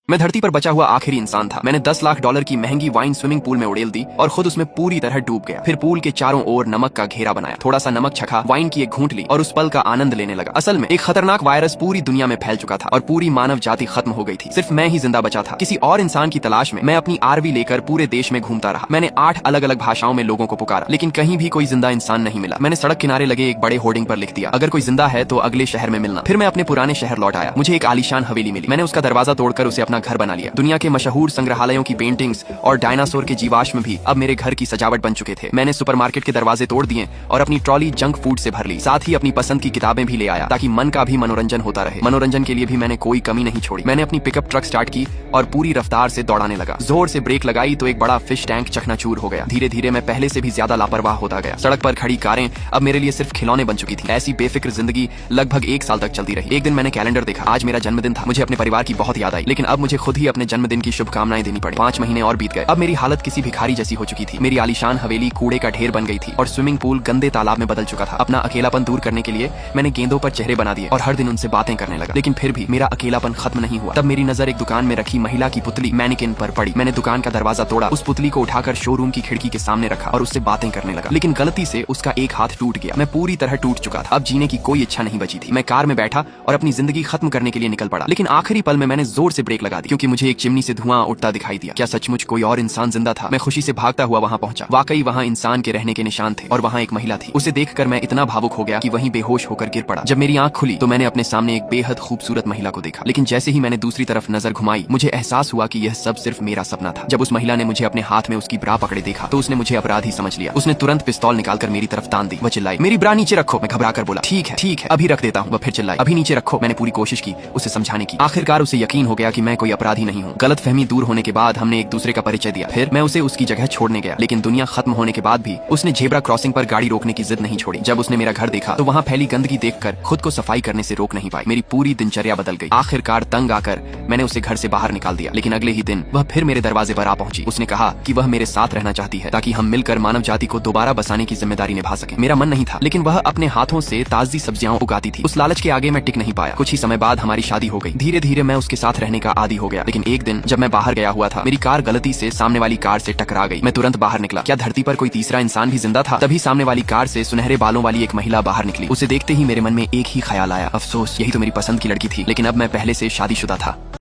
मैं धरती पर बचा हुआ आखिरी इंसान था। मैंने 10 लाख डॉलर की महंगी वाइन स्विमिंग पूल में उड़ेल दी और खुद उसमें पूरी तरह डूब गया। फिर पूल के चारों ओर नमक का घेरा बनाया, थोड़ा सा नमक चखा, वाइन की एक घूंट ली और उस पल का आनंद लेने लगा। असल में एक खतरनाक वायरस पूरी दुनिया में फैल चुका था और पूरी मानव जाति खत्म हो गई थी। सिर्फ मैं ही जिंदा बचा था। किसी और इंसान की तलाश में मैं अपनी आरवी लेकर पूरे देश में घूमता रहा। मैंने 8 अलग अलग भाषाओं में लोगों को पुकारा, लेकिन कहीं भी कोई जिंदा इंसान नहीं मिला। मैंने सड़क किनारे लगे एक बड़े होर्डिंग पर लिख दिया, अगर कोई जिंदा है तो अगले शहर में मिलना। फिर मैं अपने पुराने शहर लौट आया। मुझे एक आलीशान हवेली मिली। मैंने उसका दरवाजा तोड़कर उसे अपना घर बना लिया। दुनिया के मशहूर संग्रहालयों की पेंटिंग्स और डायनासोर के जीवाश्म भी अब मेरे घर की सजावट बन चुके थे। मैंने सुपरमार्केट के दरवाजे तोड़ दिए और अपनी ट्रॉली जंक फूड से भर ली। साथ ही अपनी पसंद की किताबें भी ले आया ताकि मन का भी मनोरंजन होता रहे। मनोरंजन के लिए भी मैंने कोई कमी नहीं छोड़ी। मैंने अपनी पिकअप ट्रक स्टार्ट की और पूरी रफ्तार से दौड़ाने लगा। जोर से ब्रेक लगाई तो एक बड़ा फिश टैंक चकनाचूर हो गया। धीरे धीरे मैं पहले से भी ज्यादा लापरवाह होता गया। सड़क पर खड़ी कारें अब मेरे लिए सिर्फ खिलौने बन चुकी थी। ऐसी बेफिक्र जिंदगी लगभग 1 साल तक चलती रही। एक दिन मैंने कैलेंडर देखा, आज मेरा जन्मदिन था। मुझे अपने परिवार की बहुत याद आई, लेकिन अब मुझे खुद ही अपने जन्मदिन की शुभकामनाएं देनी पड़ी। 5 महीने और बीत गए। अब मेरी हालत किसी भिखारी जैसी हो चुकी थी। मेरी आलीशान हवेली कूड़े का ढेर बन गई थी और स्विमिंग पूल गंदे तालाब में बदल चुका था। अपना अकेलापन दूर करने के लिए मैंने गेंदों पर चेहरे बना दिए और हर दिन उनसे बातें करने लगा। लेकिन फिर भी मेरा अकेलापन खत्म नहीं हुआ। तब मेरी नजर एक दुकान में रखी महिला की पुतली मैनिकिन पर पड़ी। मैंने दुकान का दरवाजा तोड़ा, उस पुतली को उठाकर शोरूम की खिड़की के सामने रखा और उससे बातें करने लगा। लेकिन गलती से उसका एक हाथ टूट गया। मैं पूरी तरह टूट चुका था। अब जीने की कोई इच्छा नहीं बची थी। मैं कार में बैठा और अपनी जिंदगी खत्म करने के लिए निकल पड़ा। लेकिन आखिरी पल में मैंने जोर से ब्रेक लगा दी क्योंकि मुझे एक चिमनी से धुआं उठता दिखाई दिया। क्या सचमुच कोई और इंसान जिंदा था? मैं खुशी से भागता हुआ वहां पहुंचा। वाकई वहां इंसान के रहने के निशान थे और वहां एक महिला थी। उसे देखकर मैं इतना भावुक हो गया कि वहीं बेहोश होकर गिर पड़ा। जब मेरी आंख खुली तो मैंने अपने सामने एक बेहद खूबसूरत महिला को देखा। लेकिन जैसे ही मैंने दूसरी तरफ नजर घुमाई, मुझे एहसास हुआ कि यह सब सिर्फ मेरा सपना था। जब उस महिला ने मुझे अपने हाथ में उसकी ब्रा पकड़े देखा तो उसने मुझे अपराधी समझ लिया। उसने तुरंत पिस्तौल निकालकर मेरी तरफ तान दी। वह चिल्लाई, मेरी ब्रा नीचे रखो। मैं घबरा कर बोला, ठीक है अभी रख देता हूँ। वह फिर चिल्लाई, अभी नीचे रखो। मैंने पूरी कोशिश की उसे समझाने की। आखिरकार उसे यकीन हो गया कि मैं कोई अपराधी नहीं हूँ। गलतफहमी दूर होने के बाद हमने एक दूसरे का परिचय दिया। फिर मैं उसे उसकी जगह छोड़ने गया। लेकिन दुनिया खत्म होने के बाद भी उसने जेब्रा क्रॉसिंग पर गाड़ी रोकने की जिद नहीं छोड़ी। जब उसने मेरा घर देखा तो वहाँ फैली गंदगी देखकर खुद को सफाई करने से रोक नहीं पाई। मेरी पूरी दिनचर्या बदल गई। आखिरकार तंग आकर मैंने उसे घर से बाहर निकाल दिया। लेकिन अगले ही दिन वह फिर मेरे दरवाजे पर आ पहुंची। उसने कहा कि वह मेरे साथ रहना चाहती है ताकि हम मिलकर मानव जाति को दोबारा बसाने की जिम्मेदारी निभा सके। मेरा मन नहीं था, लेकिन वह अपने हाथों से ताजी सब्जियां उगाती थी। उस लालच के आगे मैं टिक नहीं पाया। कुछ ही समय बाद हमारी शादी हो गई। धीरे धीरे मैं उसके साथ रहने का आदी हो गया। लेकिन एक दिन जब मैं बाहर गया हुआ था, मेरी कार गलती से सामने वाली कार से टकरा गई। मैं तुरंत बाहर निकला। क्या धरती पर कोई तीसरा इंसान भी जिंदा था? तभी सामने वाली कार से सुनहरे बालों वाली एक महिला बाहर निकली। उसे देखते ही मेरे मन में एक ही ख्याल आया, अफसोस यही तो मेरी पसंद की लड़की थी। लेकिन अब मैं पहले से शादीशुदा था।